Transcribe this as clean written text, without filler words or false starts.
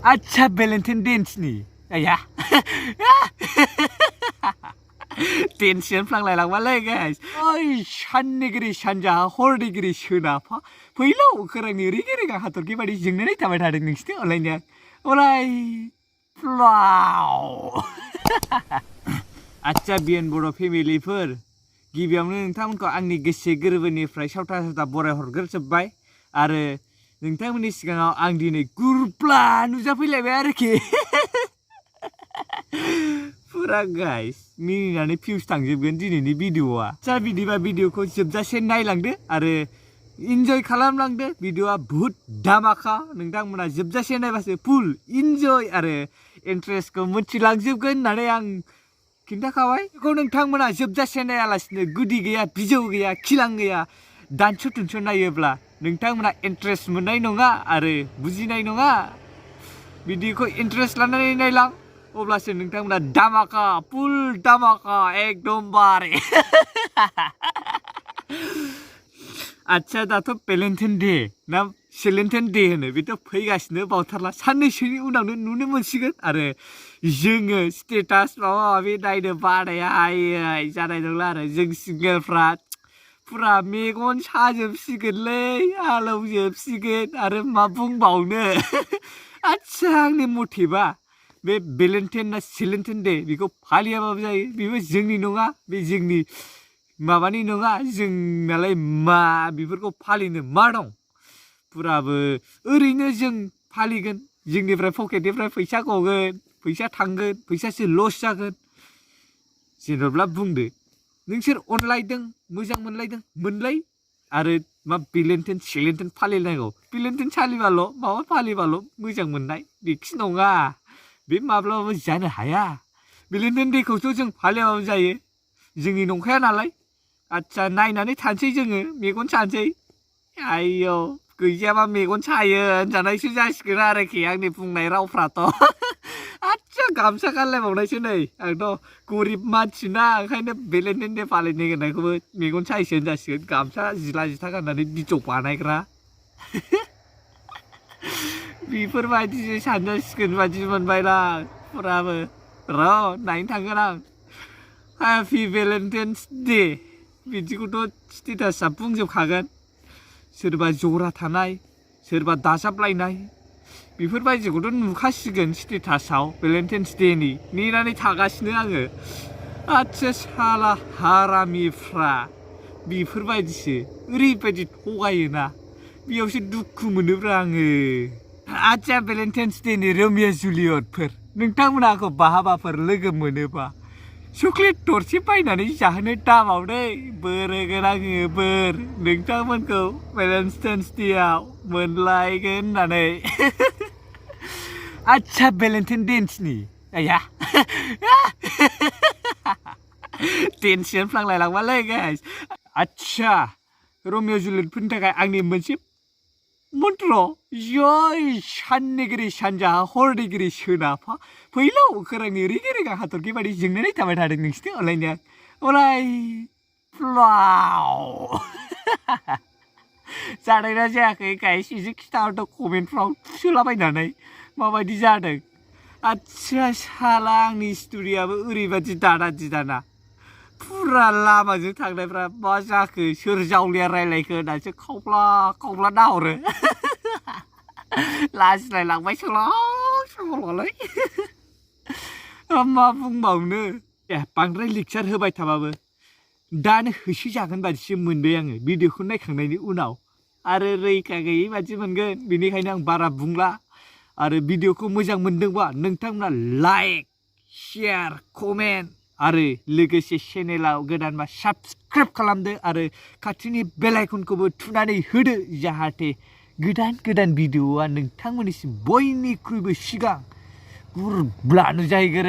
अच्छा Valentine Day N या tension फ्लांलायलांबायलै guys ओइ साननिगिरि सानजाहा हरनिगिरि सोनाबहा फैलौ खोरांनि रिगि रिगां हाथरखि बायदि जोंनानै थाबाय थादों नोंसिनि अनलायनाया अराय फ्लाव आच्छा बिएन बर' फेमिलिफोर गिबियावनो नोंथांमोनखौ आंनि गोसो गोरबोनिफ्राय सावथा सावथा बराय हरग्रोजोब्बाय आरो नोंथांमोननि सिगाङाव आं दिनै गुरब्ला नुजाफैलायबाय आरोखि पुरा गाइस मिनिनानै फिउस थांजोबगोन दिनैनि भिडिअआ जा बिदिबा भिडिअखौ जोबजासे नायलांदो आरो इन्जय खालामलांदो भिडिअआ बहुत धामाका नोंथांमोना जोबजासे नायबासो फुल इन्जय आरो इन्ट्रेस्टखौ मोनथिलांजोबगोन होननानै आं खिन्थाखाबाय बेखौ नोंथांमोना जोबजासे नायालासिनो गुदि गैया बिजौ गैया खिलां गैया दानस' दुनस' नायोब्ला नोंथांमोना इन्ट्रेस्ट मोननाय नङा आरो बुजिनाय नङा भिडिअखौ इन्ट्रेस्ट लानानै नायलां अब्लासो नोंथांमोना धामाका फुल धामाका एकदमबारे आच्छा दाथ' Valentine Day ना Valentine Day होनो बेथ' फैगासिनो बावथारला साननैसोनि उनावनो नुनो मोनसिगोन आरो जोङो स्टेटास माबा माबि नायनो बानाया आयै जानाय नंला आरो जों सिंगेलफ्रा पुरा मेगन साजोबसिगोनलै आलौजोबसिगोन आरो मा बुंबावनो आच्छा आंनि मथेबा बे Valentine ना Valentine Day बेखौ फालियाबाबो जायो बेबो जोंनि नङा बे जोंनि माबानि नङा जोंनालाय मा बेफोरखौ फालिनो मा दं पुराबो ओरैनो जों फालिगोन जोंनिफ्राय पकेटनिफ्राय फैसा गगोन फैसा थांगोन फैसासो लस जागोन जेन'ब्ला बुंदो नोंसोर अनलायदों मोजां मोनलायदों मोनलाय आरो मा Valentine फालिनांगौ Valentine सालिबाल' माबा फालिबाल' मोजां मोननाय बेखि नङा बे माब्लाबाबो जानो हाया Valentine Dayखौथ' जों फालियाबाबो जायो जोंनि नंखाया नालाय आच्छा नायनानै थानोसै जोङो मेगन सानोसै आयौ गैजायाबा मेगन सायो होनजानायसो जासिगोन आरोखि आंनि बुंनाय रावफ्राथ' आच्छा गामसा गानलायबावनायसो नै आंथ' गरिब मानसिना ओंखायनो Valentine Day फालिनाय होननायखौबो मेगन सायसो होनजासिगोन गामसा जिला जिथा गाननानै बिजौ बानायग्रा बेफोरबायदिसो सानजासिगोन बायदि मोनबायलां पुराबो र' नायनो थांगोन आं हेपि Valentine's Day बिदिखौथ' स्टेटासआ बुंजोबखागोन सोरबा जरा थानाय सोरबा दाजाबलायनाय बेफोरबायदिखौथ' नुखासिगोन स्टेटासआव Valentine's Dayनि नेनानै थागासिनो आङो आच्छा साला हारामिफ्रा बेफोरबायदिसो ओरैबायदि थगायोना बेयावसो दुखु मोनोब्रा आङो आच्छा Valentine's Dayनि रमिय जुलियटफोर नोंथांमोना आंखौ बाहाबाफोर लोगो मोनोबा चकलेट थरसे बायनानै जाहोनो दाबावदै बोर होगोन आङो बोर नोंथांमोनखौ Valentine's Dayआव मोनलायगोन होननानै आच्छा Valentine Day N या टेनसन फ्लांलायलांबायलै गाइस आच्छा रमिय जुलियटफोरनि थाखाय आंनि मोनसे मन्त्र जय साननिगिरि सानजाहा हरनिगिरि सोनाबहा फैलौ खोरांनि रिगि रिगां हाथरखि बायदि जोंनानै थाबाय थादों नोंसिनि अनलायनाया अराय फ्लाव जादोंना जायाखै गाइस एसे खिथाहरदो कमेन्टफ्राव थुसोलाबायनानै माबायदि जादों आच्छा साला आंनि स्ट'रियाबो ओरैबायदि दाना दिदाना पुरा लामाजों थांनायफ्रा मा जाखो सोर जावलिया रायलायखो होननासो खावब्ला खावब्ला नाहरो लाजिलायलांबाय सोलाय मा बुंबावनो बांद्राय लेक्सार होबाय थाबाबो दानो होसोजागोन बादिसो मोनबाय आङो भिडिअखौ नायखांनायनि उनाव आरो रैखा गैयै बादि मोनगोन बेनिखायनो आं बारा बुंला आरो भिडिअखौ मोजां मोनदोंबा नोंथांमोना लाइक शेयार कमेन्ट आरो लोगोसे चेनेलाव गोदानबा साबस्क्राइब खालामदो आरो खाथिनि बेल आइकनखौबो थुनानै होदो जाहाथे गोदान गोदान भिडिअआ नोंथांमोननिसिम बयनिख्रुइबो सिगां गुरब्ला नुजाहैगोन